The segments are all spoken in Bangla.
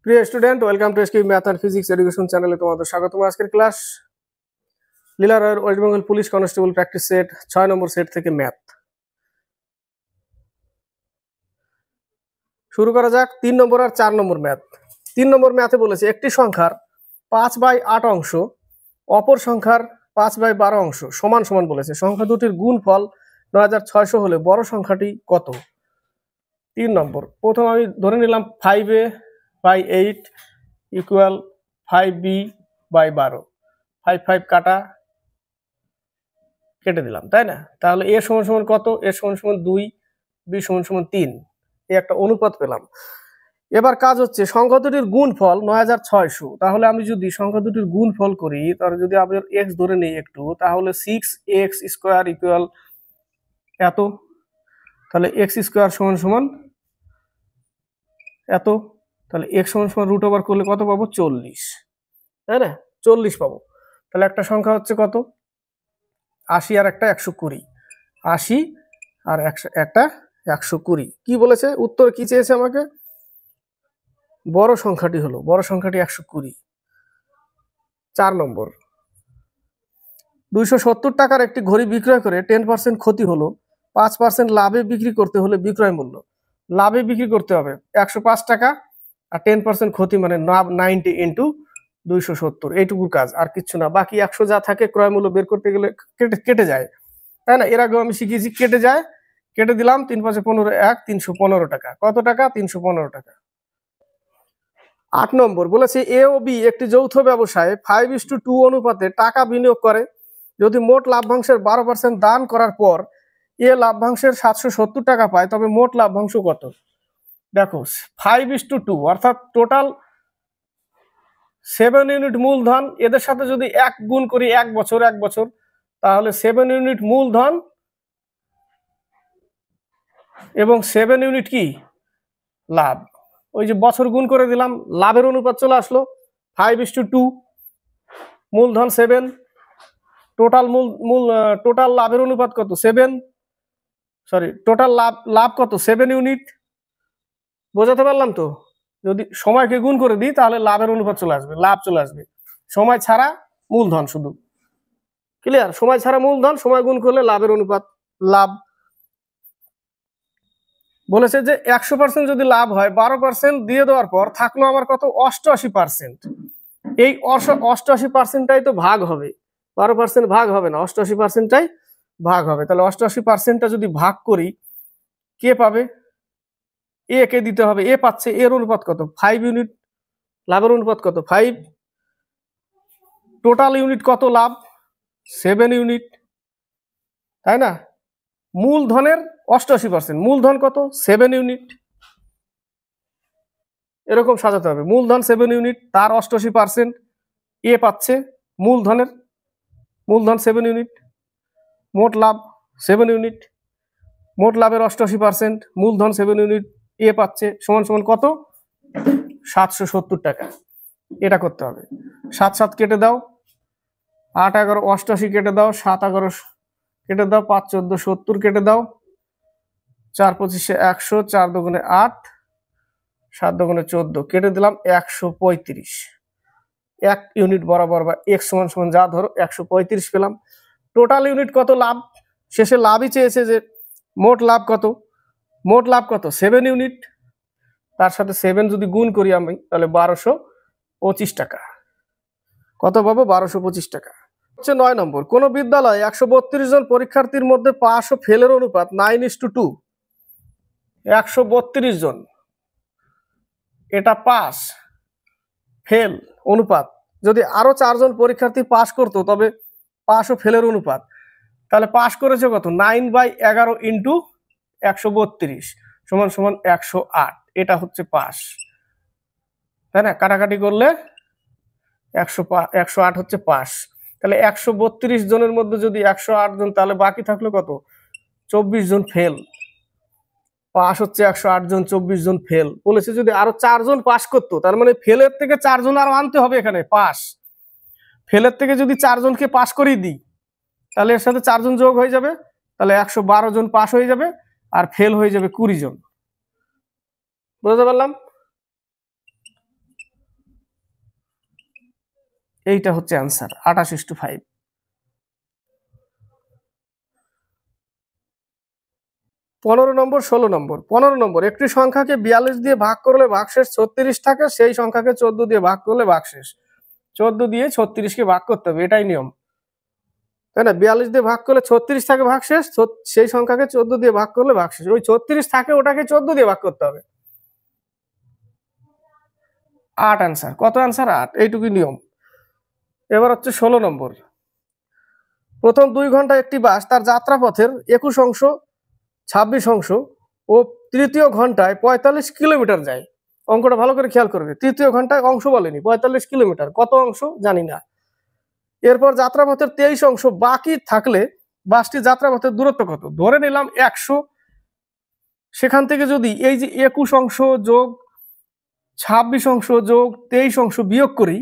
প্রিয় student, welcome to SQ math and physics education চ্যানেলে তোমাদের স্বাগতম। আজকের ক্লাস লীলা রয়ের West Bengal police constable practice set 6 নম্বর সেট থেকে ম্যাথ শুরু করা যাক। 3 নম্বর আর 4 নম্বর ম্যাথ। 3 নম্বর ম্যাথে বলেছে একটি সংখ্যার 5/8 অংশ অপর সংখ্যার 5/12 অংশ সমান সমান বলেছে। সংখ্যা দুটির গুণফল 9600 হলে বড় সংখ্যাটি কত? 3 নম্বর। প্রথম আমি ধরে নিলাম 5a/8 ইকুয়াল 5b/12। 5 5 কাটা কেটে দিলাম, তাই না? তাহলে a সমান সমান কত? a সমান সমান 2, b সমান সমান 3। এই একটা অনুপাত পেলাম। এবার কাজ হচ্ছে সংখ্যা দুটির গুণফল 9600। তাহলে আমি যদি সংখ্যা দুটির গুণফল করি, তাহলে যদি আমি x ধরে নিই একটু, তাহলে 6x² ইকুয়াল এত। তাহলে x² সমান সমান এত। তাহলে x সমান সমান রুট ওভার করলে কত পাবো? 40, তাই না? 40 পাবো। তাহলে একটা সংখ্যা হচ্ছে কত? 80 আর একটা 120। 80 আর একটা 120। কি বলেছে? উত্তর কি চেয়েছে আমাকে? বড় সংখ্যাটি হলো, বড় সংখ্যাটি 120। 4 নম্বর। 270 টাকার একটি ঘড়ি বিক্রয় করে 10% ক্ষতি হলো, 5% লাভে বিক্রি করতে হলে বিক্রয় মূল্য। লাভে বিক্রি করতে হবে 105 টাকা, আর 10% ক্ষতি মানে 90 ইন্টু 270। এইটুকু কাজ, আর কিছু না। বাকি 100 যা থাকে ক্রয় মূল্য বের করতে গেলে কেটে যায়, তাই না? এর আগেও আমি শিখিয়েছি, কেটে যায়। কেটে দিলাম 3 5 15 1 315 টাকা। কত টাকা? 315 টাকা। 8 নম্বর বলেছে এ ও বি একটি যৌথ ব্যবসায় 5:2 অনুপাতে টাকা বিনিয়োগ করে। যদি মোট লাভ্যাংশের 12% দান করার পর এ লাভ্যাংশের 770 টাকা পায়, তবে মোট লাভ্যাংশ কত? দেখো 5:2 অর্থাৎ টোটাল 7 ইউনিট মূলধন। এদের সাথে যদি 1 গুণ করি 1 বছর, তাহলে 7 ইউনিট মূলধন এবং 7 ইউনিট কি লাভ। ওই যে বছর গুণ করে দিলাম, লাভের অনুপাত চলে আসলো 5:2। মূলধন 7, টোটাল লাভের অনুপাত কত? 7, সরি টোটাল লাভ কত? 7 ইউনিট। বোঝাতে পারলাম তো? যদি সময়কে গুণ করে দিই তাহলে লাভের অনুপাত চলে আসবে, লাভ চলে আসবে। সময় ছাড়া মূলধন শুধু। ক্লিয়ার? সময় ছাড়া মূলধন, সময় গুণ করলে লাভের অনুপাত লাভ। বলেছে যে 100% যদি লাভ হয়, 12% দিয়ে দেওয়ার পর থাকলো আমার কত? 88%। এই 88%টাই তো ভাগ হবে, 12% ভাগ হবে না, 88%টাই ভাগ হবে। তাহলে 88%টা যদি ভাগ করি, কে পাবে? এ কে দিতে হবে। এ পাচ্ছে, এর অনুপাত কত? 5 ইউনিট। লাভের অনুপাত কত? 5। টোটাল ইউনিট কত লাভ? 7 ইউনিট, তাই না? মূলধনের 88%, মূলধন কত? 7 ইউনিট। এরকম সাজাতে হবে। মূলধন 7 ইউনিট, তার 88%। এ পাচ্ছে মূলধন 7 ইউনিট, মোট লাভ 7 ইউনিট। মোট লাভের 88%, মূলধন 7 ইউনিট, এ পাচ্ছে সমান সমান কত? 770 টাকা। এটা করতে হবে। 7 7 কেটে দাও, 8 11 88 কেটে দাও, 7 11 কেটে দাও, 5 14 70 কেটে দাও, 4 25 100, 4 2 8, 7 2 14 কেটে দিলাম 135। 1 ইউনিট বরাবর বা এক্স সমান সমান যা ধরো 135 পেলাম। টোটাল ইউনিট কত লাভ? শেষে লাভই চেয়েছে যে মোট লাভ কত? মোট লাভ কত? 7 ইউনিট। তার সাথে 7 যদি গুণ করি আমি, তাহলে 1225 টাকা। কত পাবো? 1225 টাকা। হচ্ছে 9 নম্বর। কোন বিদ্যালয়ে 132 জন পরীক্ষার্থীর মধ্যে পাস ও ফেলের অনুপাত 9:2। 132 জন, এটা পাস ফেল অনুপাত। যদি আরো 4 জন পরীক্ষার্থী পাস করতো, তবে পাস ও ফেলের অনুপাত। তাহলে পাস করেছে কত? 9/11 ইন্টু 132 সমান সমান 108। এটা হচ্ছে পাস, তাই না? কাটাকাটি করলে 108 হচ্ছে পাস। তাহলে 132 জনের মধ্যে যদি 108 জন, তাহলে বাকি থাকলো কত? 24 জন ফেল। পাস হচ্ছে 108 জন, 24 জন ফেল। বলেছে যদি আরো 4 জন পাস করতো, তার মানে ফেলের থেকে 4 জন আরো আনতে হবে এখানে। পাস ফেলের থেকে যদি 4 জনকে পাস করিয়ে দিই, তাহলে এর সাথে 4 জন যোগ হয়ে যাবে, তাহলে 112 জন পাস হয়ে যাবে, আর ফেল হয়ে যাবে 20 জন। বুঝতে পারলাম? এইটা হচ্ছে অ্যান্সার 28:5। 15 নম্বর 16 নম্বর। 15 নম্বর, একটি সংখ্যাকে 42 দিয়ে ভাগ করলে ভাগশেষ 36 থাকে, সেই সংখ্যাকে 14 দিয়ে ভাগ করলে ভাগশেষ 14 দিয়ে 36কে ভাগ করতে হবে, এটাই নিয়ম, তাই না? 42 দিয়ে ভাগ করলে 36 থাকে ভাগশেষ, সেই সংখ্যাকে 14 দিয়ে ভাগ করলে ভাগশেষ, ওই 36 থাকে ওটাকে 14 দিয়ে ভাগ করতে হবে। 8 অ্যান্সার। কত অ্যান্সার? 8, এইটুকুই নিয়ম। এবার হচ্ছে 16 নম্বর। প্রথম 2 ঘন্টা একটি বাস তার যাত্রাপথের 21 অংশ, 26 অংশ ও তৃতীয় ঘন্টায় 45 কিলোমিটার যায়। অঙ্কটা ভালো করে খেয়াল করবে, তৃতীয় ঘন্টায় অংশ বলেনি, 45 কিলোমিটার, কত অংশ জানি না। এরপর যাত্রাপথের 23 অংশ বাকি থাকলে বাসটি যাত্রাপথের দূরত্ব কত? ধরে নিলাম 100, সেখান থেকে যদি এই যে 21 অংশ যোগ 26 অংশ যোগ 23 অংশ বিয়োগ করি,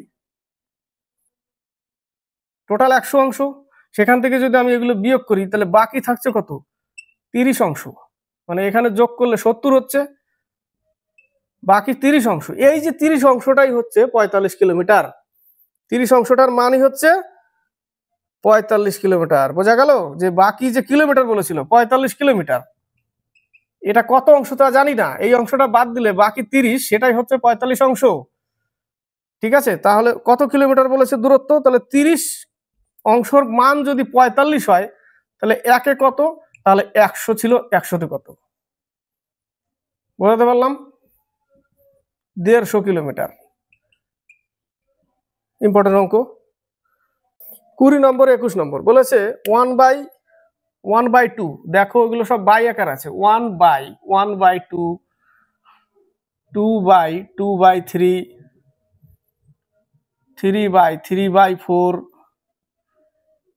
টোটাল 100 অংশ, সেখান থেকে যদি আমি এগুলো বিয়োগ করি তাহলে বাকি থাকছে কত? 30 অংশ, মানে এখানে যোগ করলে 70 হচ্ছে, বাকি 30 অংশ। এই যে 30 অংশটাই হচ্ছে 45 কিলোমিটার। 30 অংশটার মানই হচ্ছে 45 কিলোমিটার। বোঝা গেল যে বাকি যে কিলোমিটার বলেছিল 45 কিলোমিটার, এটা কত অংশ তা জানি না, এই অংশটা বাদ দিলে বাকি 30, সেটাই হচ্ছে 45 অংশ। ঠিক আছে, তাহলে কত কিলোমিটার বলেছে দূরত্ব? তাহলে 30 অংশর মান যদি 45 হয় তাহলে একে কত? তাহলে 100 ছিল, 100তে কত? বোঝাতে পারলাম? 150 কিলোমিটার। ইম্পর্টেন্ট অঙ্ক। 20 নম্বর 21 নম্বর বলেছে 1/2, দেখো ওগুলো সব বাই আকার আছে, 1/2, 2/2/3, 3/3/4,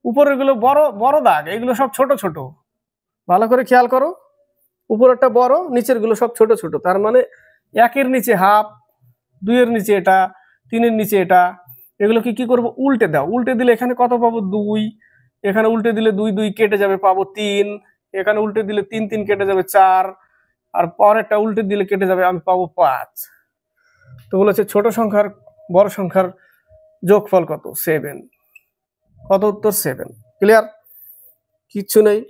উপরের গুলো বড় বড় দাগ, এগুলো সব ছোট ছোট, ভালো করে খেয়াল করো, উপরেরটা বড়, নিচের গুলো সব ছোট ছোট, তার মানে 1-এর নিচে হাফ, 2-এর নিচে এটা, 3-এর নিচে এটা, এগুলোকে কি করব? উল্টে দাও। উল্টে দিলে এখানে কত পাবো? 2, এখানে উল্টে দিলে 2 2 কেটে যাবে, পাবো 3, এখানে উল্টে দিলে 3 3 কেটে যাবে 4, আর পরেরটা উল্টে দিলে কেটে যাবে, আমি পাবো 5। তো বলেছে ছোট সংখ্যার বড় সংখ্যার যোগফল কত? 7। কত? উত্তর 7। ক্লিয়ার? কিচ্ছু নেই।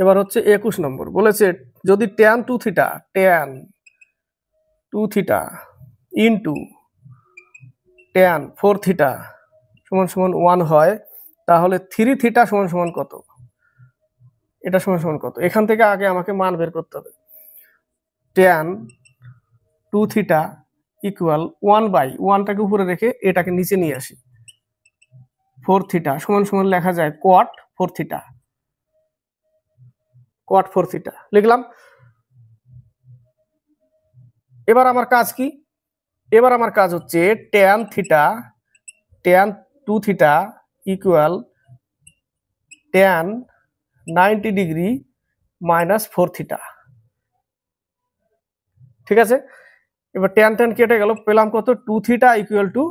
এবার হচ্ছে 21 নম্বর বলেছে যদি tan 2 theta into tan 4 theta সমান সমান 1 হয়, তাহলে 3 থিটা সমান সমান কত? এটা সমান সমান কত? এখান থেকে আগে আমাকে মান বের করতে হবে। tan 2 থিটা ইকুয়াল 1/1টাকে উপরে রেখে এটাকে নিচে নিয়ে আসি, 4 থিটা সমান সমান লেখা যায় cot 4 থিটা, cot 4 থিটা লিখলাম। এবার আমার কাজ কি? এবার আমার কাজ হচ্ছে tan 2 theta equal tan 90 degree minus 4 theta. ঠিক আছে, এবার tan tan কেটে গেল, পেলাম কত? 2 theta equal to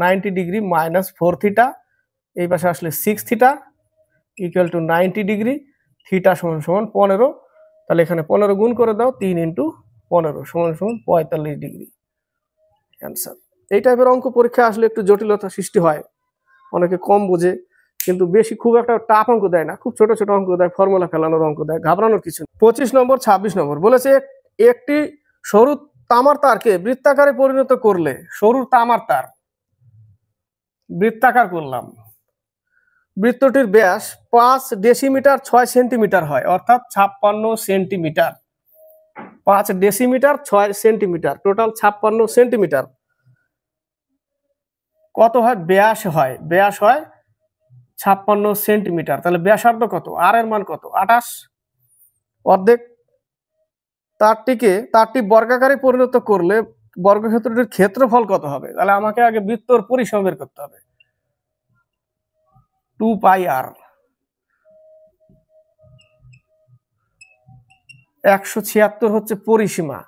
90 degree minus 4 theta, এই পাশে আসলে 6 theta equal to 90 degree, theta সমান সমান 15, তাহলে এখানে 15 গুণ করে দাও, 3 ইন্টু 15 সমান সমান 45 ডিগ্রি। অ্যান্সার। এই টাইপের অঙ্ক পরীক্ষা আসলে একটু জটিলতা সৃষ্টি হয়, অনেকে কম বোঝে, কিন্তু বেশি খুব একটা টাফ অঙ্ক দেয় না, খুব ছোট ছোট অঙ্ক দেয়, ফর্মুলা ফেলানোর অঙ্ক দেয়, ঘাবড়ানোর কিছু। 25 নম্বর 26 নম্বর বলেছে একটি সরু তামার তারকে বৃত্তাকারে পরিণত করলে, সরু তামার তার বৃত্তাকার করলাম, বৃত্তটির ব্যাস 5 ডেসিমিটার 6 সেন্টিমিটার হয়, অর্থাৎ 56 centimetre. 5 decimetre 6 centimetre, total 56 centimetre. কত হয়? ব্যাস হয়, ব্যাস হয় 56 সেন্টিমিটার, তাহলে ব্যাসার্ধ কত? আর এর মান কত? 28। অর্ধেক তারটি বর্গাকারে পরিণত করলে বর্গক্ষেত্রটির ক্ষেত্রফল কত হবে? তাহলে আমাকে আগে বৃত্তর পরিসীমা বের করতে হবে, 2πr। 176 হচ্ছে পরিসীমা,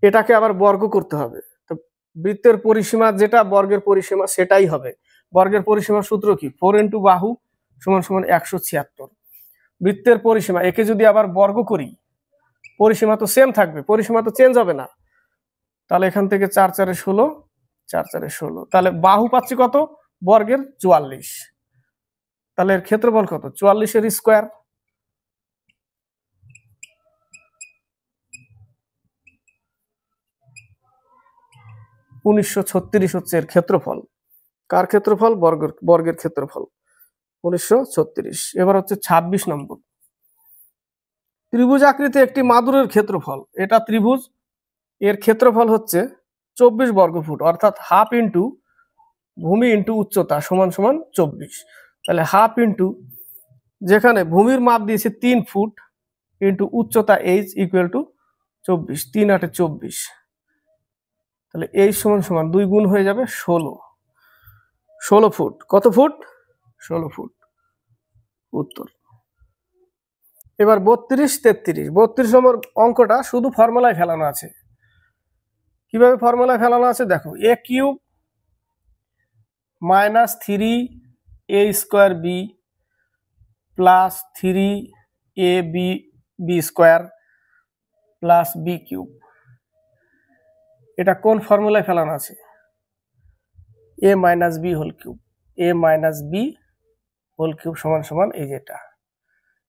এটাকে আবার বর্গ করতে হবে, তো বৃত্তের পরিসীমা যেটা বর্গের পরিসীমা সেটাই হবে। বর্গের পরিসীমার সূত্র কি? 4 ইন্টু বাহু সমান সমান 176। বৃত্তের পরিসীমা, একে যদি আবার বর্গ করি, পরিসীমা তো সেম থাকবে, পরিসীমা তো চেঞ্জ হবে না, তাহলে এখান থেকে 4 4 16, 4 4 16, তাহলে বাহু পাচ্ছি কত? বর্গের 44। তাহলে এর ক্ষেত্রফল কত? 44 এর স্কোয়ার। (1936) হচ্ছে এর ক্ষেত্রফল। কার ক্ষেত্রফল? বর্গের ক্ষেত্রফল 1936। এবার হচ্ছে 26 নম্বর। ত্রিভুজ আকৃতি একটি মাদুরের ক্ষেত্রফল, এটা ত্রিভুজ, এর ক্ষেত্রফল হচ্ছে 24 বর্গফুট, অর্থাৎ হাফ ইন্টু ভূমি ইন্টু উচ্চতা সমান সমান 24। তাহলে হাফ ইন্টু, যেখানে ভূমির মাপ দিয়েছে 3 ফুট ইন্টু উচ্চতা h ইকুয়াল টু 24, 3 8 24। তাহলে h সমান সমান 2 গুণ হয়ে যাবে 16 ফুট। কত ফুট? 16 ফুট উত্তর। এবার 32 33, 32 নম্বর অঙ্কটা শুধু ফর্মুলায় ফেলানো আছে। কিভাবে ফর্মুলায় ফেলানো আছে দেখো, a cube minus 3a square B plus 3ab B square plus B cube, এটা কোন ফর্মুলায় ফেলানো আছে? a minus B whole cube, a minus B whole cube সমান সমান এই যেটা,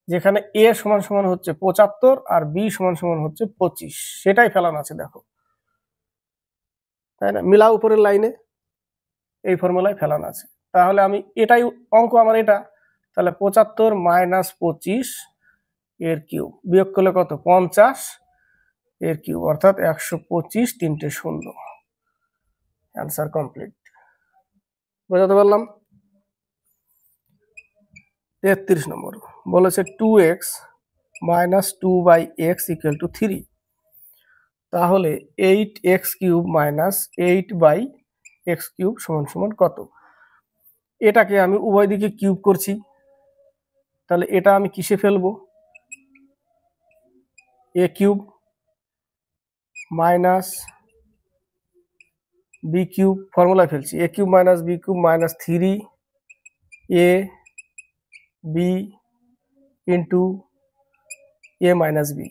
যেখানে a সমান সমান হচ্ছে 75 আর b সমান সমান হচ্ছে 25, সেটাই ফেলানো আছে দেখো, তাই না? মিলা উপরের লাইনে এই ফর্মুলায় ফেলানো আছে। তাহলে আমি এটাই অঙ্ক আমার এটা, তাহলে 75 মাইনাস 25 এর কিউব বিয়োগ করলে কত? 50 এর কিউব, অর্থাৎ 125, 3টে 0। Answer complete. বোঝাতে পারলাম? 33 নম্বর বলেছে 2x minus 2/x equal to 3, তাহলে 8x cube minus 8/x cube সমান সমান কত? এটাকে আমি উভয় দিকে কিউব করছি, তাহলে এটা আমি কিসে ফেলবো? a cube minus B cube, ফর্মুলায় ফেলছি, a cube minus B cube minus 3a B into a minus B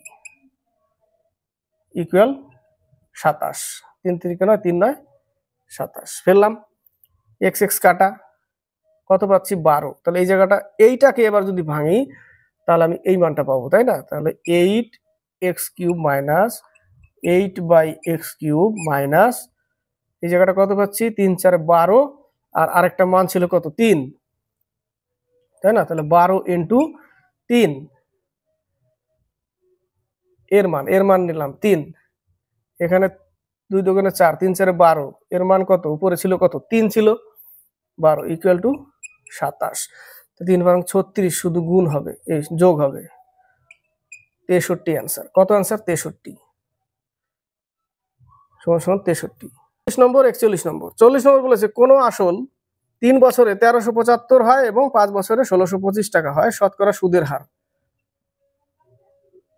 equal 27। 3 3 নয়, 3 9 27 ফেললাম। এক্স এক্স কাটা, কত পাচ্ছি? 12। তাহলে এই জায়গাটা, এইটাকে এবার যদি ভাঙি তাহলে আমি এই মানটা পাবো, তাই না? তাহলে 8x cube minus 8/x cube minus এই জায়গাটা কত পাচ্ছি? 3 4 12, আর আরেকটা মান ছিল কত? 3, তাই না? তাহলে 12 ইন্টু 3, এর মান নিলাম 3, এখানে 2 2 4, 3 4 12, এর মান কত? উপরে ছিল কত? 3 ছিল, 12 ইকুয়াল টু 27। 3 বারং 36, শুধু গুণ হবে, এই যোগ হবে, 63 অ্যান্সার। কত অ্যান্সার? 63 সমান সমান 63। 40 নম্বর 41 নম্বর। 40 নম্বর বলেছে কোনো আসল 3 বছরে 1375 হয় এবং 5 বছরে 1625 টাকা হয়, শতকরা সুদের হার।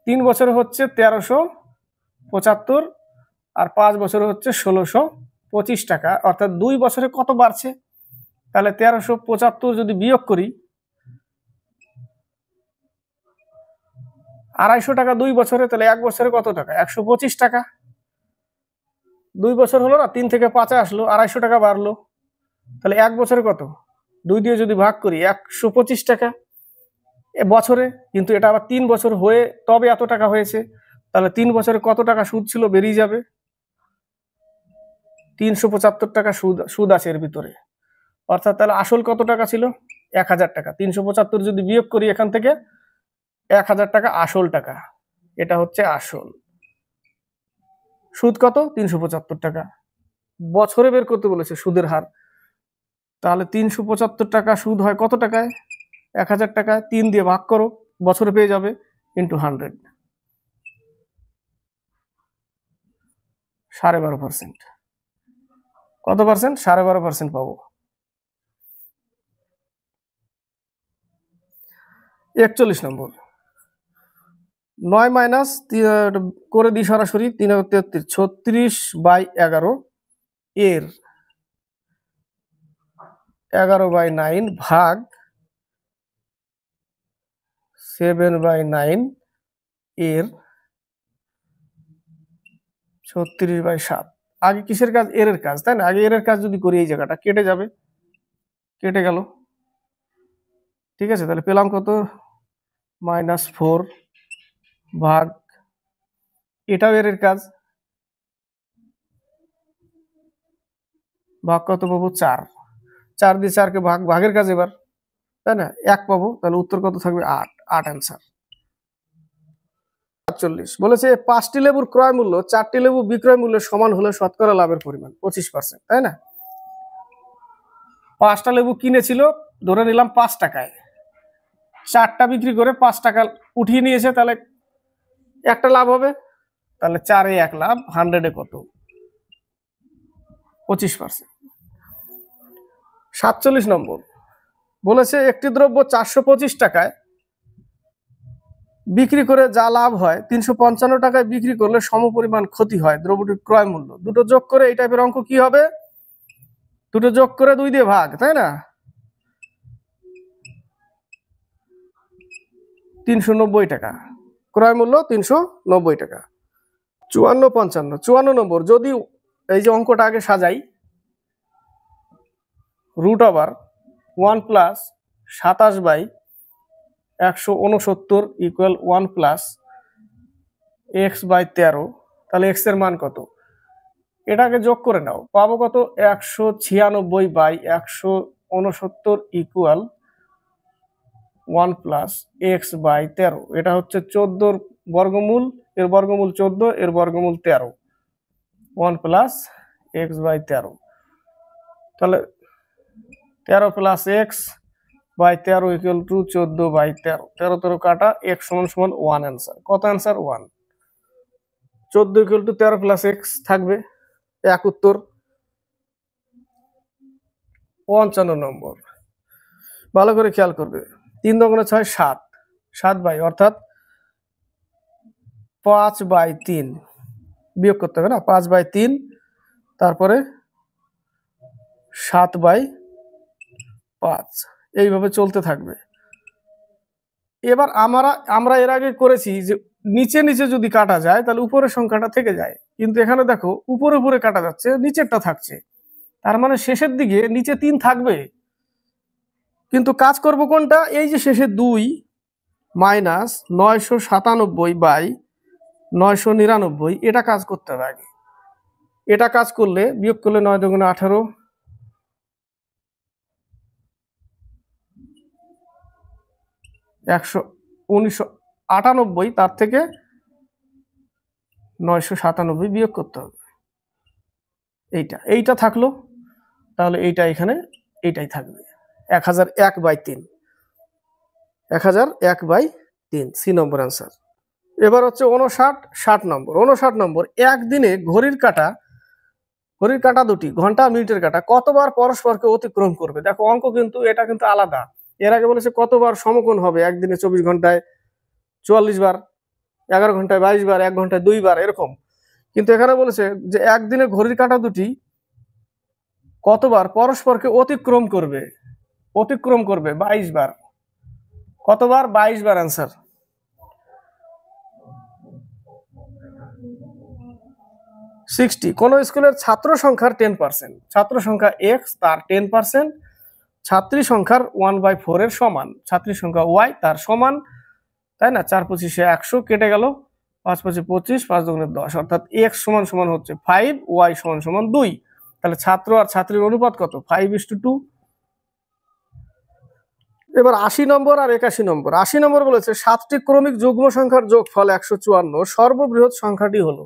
3 বছরে হচ্ছে 1375 আর 5 বছরে হচ্ছে 1625 টাকা, অর্থাৎ 2 বছরে কত বাড়ছে? তাহলে 1375 যদি বিয়োগ করি, 250 টাকা 2 বছরে, তাহলে 1 বছরে কত টাকা? 125 টাকা। 2 বছর হলো না, 3 থেকে 5 আসলো, 250 টাকা বাড়লো, তাহলে 1 বছরে কত? 2 দিয়ে যদি ভাগ করি 125 টাকা বছরে, কিন্তু এটা আবার 3 বছর হয়ে তবে এত টাকা হয়েছে, তাহলে 3 বছরে কত টাকা সুদ ছিল বেরিয়ে যাবে, 375 টাকা সুদ আছে এর ভিতরে, অর্থাৎ তাহলে আসল কত টাকা ছিল? 1000 টাকা। 375 যদি বিয়োগ করি এখান থেকে, 1000 টাকা আসল টাকা, এটা হচ্ছে আসল। সুদ কত? 375 টাকা। বছরে বের করতে বলেছে সুদের হার, তাহলে 375 টাকা সুদ হয় কত টাকায়? 1000 টাকায়। 3 দিয়ে ভাগ করো, বছরে পেয়ে যাবে, ইন্টু 100, 12.5%। কত পার্সেন্ট? 12.5% পাবো। 41 নম্বর 9 মাইনাস করে দিই সরাসরি, 3 33, 36/11 এর 11/9 ভাগ 7/9 এর 36/7, আগে কিসের কাজ? এর কাজ, তাই না? আগে এর কাজ যদি করি এই জায়গাটা কেটে যাবে, কেটে গেল, ঠিক আছে। তাহলে পেলাম কত? -4 ভাগ, এটাও এর কাজ, ভাগ কত পাবো? 4। 4 দিয়ে 4কে ভাগ, ভাগের কাজ এবার, তাই না? 1 পাবো, তাহলে উত্তর কত থাকবে? 8। 8 অ্যান্সার। ৪৭ বলেছে 5টি লেবুর ক্রয় মূল্য 4টি লেবু বিক্রয় মূল্যের সমান হলে শতকরা লাভের পরিমাণ 25%, তাই না? 5টা লেবু কিনেছিল, ধরে নিলাম 5 টাকায়, 4টা বিক্রি করে 5 টাকা উঠিয়ে নিয়েছে, তাহলে একটা লাভ হবে। তাহলে 4 এ 1 লাভ, 100 এ কত? 25%। 47 নম্বর বলেছে একটি দ্রব্য 425 টাকায় বিক্রি করে যা লাভ হয় 355 টাকায় বিক্রি করলে সমপরিমাণ ক্ষতি হয় দ্রব্যটির ক্রয় মূল্য। দুটো যোগ করে এই টাইপের অঙ্ক কি হবে? দুটো যোগ করে 2 দিয়ে ভাগ, তাই না? 390 টাকা ক্রয় মূল্য, 390 টাকা। 54 নম্বর যদি এই যে অঙ্কটা আগে সাজাই, √1 প্লাস 27/169 ইকুয়াল 1 প্লাস x/13, তাহলে x এর মান কত? এটাকে যোগ করে নাও, পাবো কত? 196/169 ইকুয়াল 1 প্লাস x/13। এটা হচ্ছে 14 বর্গমূল, এর বর্গমূল 14, এর বর্গমূল 13, 1 প্লাস x/13। তাহলে 13 প্লাস x/13 ইকুয়াল টু 14/13। 13 13 কাটা, x সমান 1 অ্যান্সার। কত answer? 1। 14 equal to 13 plus x থাকবে 1 উত্তর। 55 নম্বর ভালো করে খেয়াল করবে, 3 × 6 7, 7 বাই অর্থাৎ 5/3 বিয়োগ করতে হবে না? 5/3, তারপরে 7/5, এইভাবে চলতে থাকবে। এবার আমরা এর আগে করেছি যে নিচে নিচে যদি কাটা যায় তাহলে উপরের সংখ্যাটা থেকে যায়, কিন্তু এখানে দেখো উপরে উপরে কাটা যাচ্ছে, নিচেরটা থাকছে, তার মানে শেষের দিকে নিচে 3 থাকবে। কিন্তু কাজ করব কোনটা? এই যে শেষে 2 মাইনাস 997/999, এটা কাজ করতে হবে আগে। এটা কাজ করলে, বিয়োগ করলে 9 × 18, 1998, তার থেকে 997 বিয়োগ করতে হবে। এইটা থাকলো, তাহলে এইটা এখানে এইটাই থাকবে 1001/3, 1001/3, সি নম্বর অ্যান্সার। এবার হচ্ছে 59 নম্বর। 59 নম্বর একদিনে ঘড়ির কাঁটা দুটি ঘন্টা মিনিটের কাঁটা কতবার পরস্পরকে অতিক্রম করবে? দেখো অঙ্ক কিন্তু এটা কিন্তু আলাদা। এর আগে বলেছে কতবার সমকোণ হবে, একদিনে 24 ঘন্টায় 44 বার, 11 ঘন্টায় 22 বার, 1 ঘন্টায় 2 বার, এরকম। কিন্তু এখানে বলেছে যে একদিনে ঘড়ির কাঁটা দুটি কতবার পরস্পরকে অতিক্রম করবে? 22 বার। কতবার? 22 বার অ্যান্সার। কোন স্কুলের ছাত্র সংখ্যার 10%, ছাত্র সংখ্যা x, তার 10% ছাত্রী সংখ্যার 1/4 এর সমান, ছাত্রী সংখ্যা y তার সমান, তাই না? 4 × 25 = 100, কেটে গেল, 5 × 5 = 25, 5 × 2 = 10, অর্থাৎ x সমান হচ্ছে 5, y সমান 2। তাহলে ছাত্র আর ছাত্রীর অনুপাত কত? 5:2। এবার 80 নম্বর আর 81 নম্বর। 80 নম্বর বলেছে 7টি ক্রমিক যুগ্ম সংখ্যার যোগফল 154, সর্ববৃহৎ সংখ্যাটি হলো।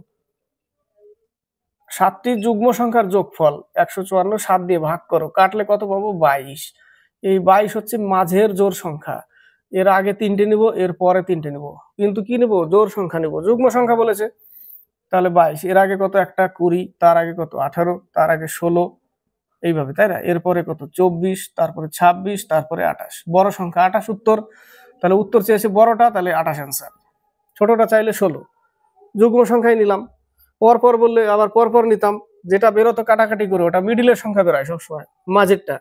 7টি যুগ্ম সংখ্যার যোগফল 154, 7 দিয়ে ভাগ করো, কাটলে কত পাবো? 22। এই 22 হচ্ছে মাঝের জোড় সংখ্যা। এর আগে 3টে নিব, এর পরে 3টে নিব, কিন্তু কি নিব? জোড় সংখ্যা নিব, যুগ্ম সংখ্যা বলেছে। তাহলে 22, এর আগে কত? একটা 20, তার আগে কত? 18, তার আগে 16, এইভাবে, তাই না? এরপরে কত? 24, তারপরে 26, তারপরে 28। বড় সংখ্যা 28 উত্তর। তাহলে উত্তর চেয়েছে বড়টা, তাহলে 28 অ্যান্সার। ছোটটা চাইলে 16। যুগ্ম সংখ্যাই নিলাম, পরপর বললে আবার পরপর নিতাম, যেটা বেরোতো কাটাকাটি করে ওটা মিডিলের সংখ্যা বেরোয় সবসময়, মাঝেরটা।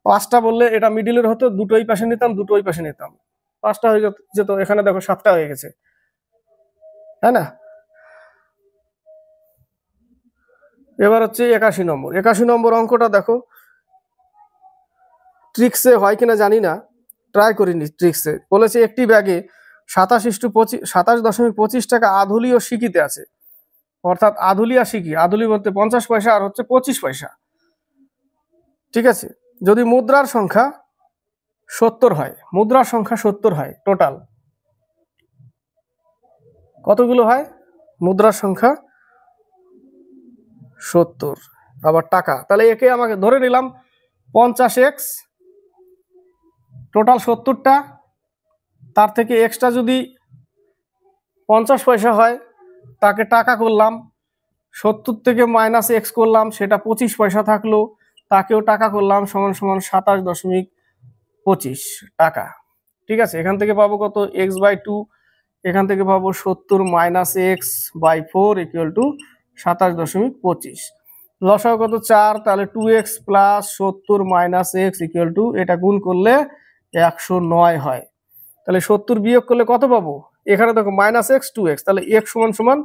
5টা বললে এটা মিডিলের হতো, দুটোই পাশে নিতাম, দুটোই পাশে নিতাম, 5টা হয়ে যেত। এখানে দেখো 7টা হয়ে গেছে, তাই না? এবার হচ্ছে 81 নম্বর। 81 নম্বর অঙ্কটা দেখো, ট্রিক্সে হয় কিনা জানি না, ট্রাই করিনি। ট্রিক্সে বলেছে একটি ব্যাগে 27.25 টাকা আধুলি ও সিকিতে আছে, অর্থাৎ আধুলি আর সিকি, আধুলি বলতে 50 পয়সা আর হচ্ছে 25 পয়সা। ঠিক আছে, যদি মুদ্রার সংখ্যা 70 হয়, মুদ্রার সংখ্যা 70 হয়, টোটাল কতগুলো হয়? মুদ্রার সংখ্যা 70, আবার টাকা, তাহলে একে আমাকে ধরে নিলাম 50x, টোটাল 70টা, তার থেকে এক্সট্রা যদি 50 পয়সা হয় তাকে টাকা করলাম, 70 থেকে -x করলাম, সেটা 25 পয়সা থাকলো, তাকেও টাকা করলাম, সমান সমান 27.25 টাকা। ঠিক আছে, এখান থেকে পাবো কত? x/2, এখান থেকে পাবো 70 - x/4 = 27.25। লসাগু কত? 4, তাহলে 2x + 70 - x = এটা গুণ করলে 109 হয়। তাহলে 70 বিয়োগ করলে কত পাবো? এখানে দেখো -x 2x, তাহলে x সমান সমান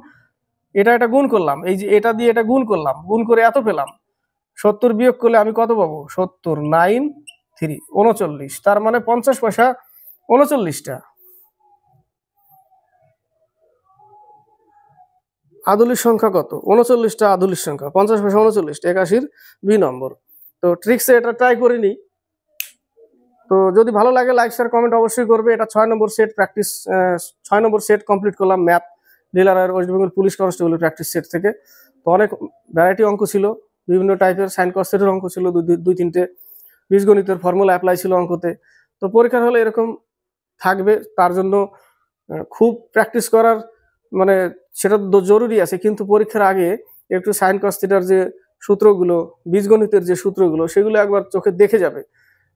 এটা গুণ করলাম, এই যে এটা দিয়ে এটা গুণ করলাম, গুণ করে এত পেলাম। 70 বিয়োগ করলে আমি কত পাবো? 70 9 3 39, তার মানে 50 পয়সা 39টা। আদুলির সংখ্যা কত? 39টা আদুলির সংখ্যা, 50 পয়সা 39টা, 81 বি নম্বর। তো ট্রিক্সে এটা ট্রাই করিনি। তো যদি ভালো লাগে লাইক শেয়ার কমেন্ট অবশ্যই করবে। এটা 6 নম্বর সেট প্র্যাকটিস, 6 নম্বর সেট কমপ্লিট করলাম math dealer West Bengal police constable practice set থেকে। তো অনেক ভ্যারাইটি অঙ্ক ছিল, বিভিন্ন টাইপের সাইন কস সেটের অঙ্ক ছিল, দুই তিনটে বীজগণিতের ফর্মুলা অ্যাপ্লাই ছিল অঙ্কতে। তো পরীক্ষার হলে এরকম থাকবে, তার জন্য খুব প্র্যাকটিস করার মানে সেটা তো জরুরি আছে, কিন্তু পরীক্ষার আগে একটু সাইন কস থিটার যে সূত্রগুলো, বীজগণিতের যে সূত্রগুলো, সেগুলো একবার চোখে দেখে যাবে,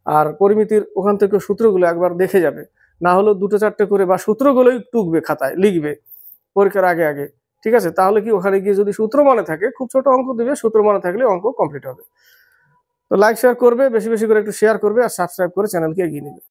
আর পরিমিতির ওখান থেকে সূত্রগুলো একবার দেখে যাবে। না হলেও 2-4টে করে বা সূত্রগুলোই টুকবে, খাতায় লিখবে পরীক্ষার আগে আগে। ঠিক আছে, তাহলে কি ওখানে গিয়ে যদি সূত্র মনে থাকে, খুব ছোট অঙ্ক দিবে, সূত্র মনে থাকলে অঙ্ক কমপ্লিট হবে। তো লাইক শেয়ার করবে, বেশি বেশি করে একটু শেয়ার করবে, আর সাবস্ক্রাইব করে চ্যানেলকে এগিয়ে নেবে।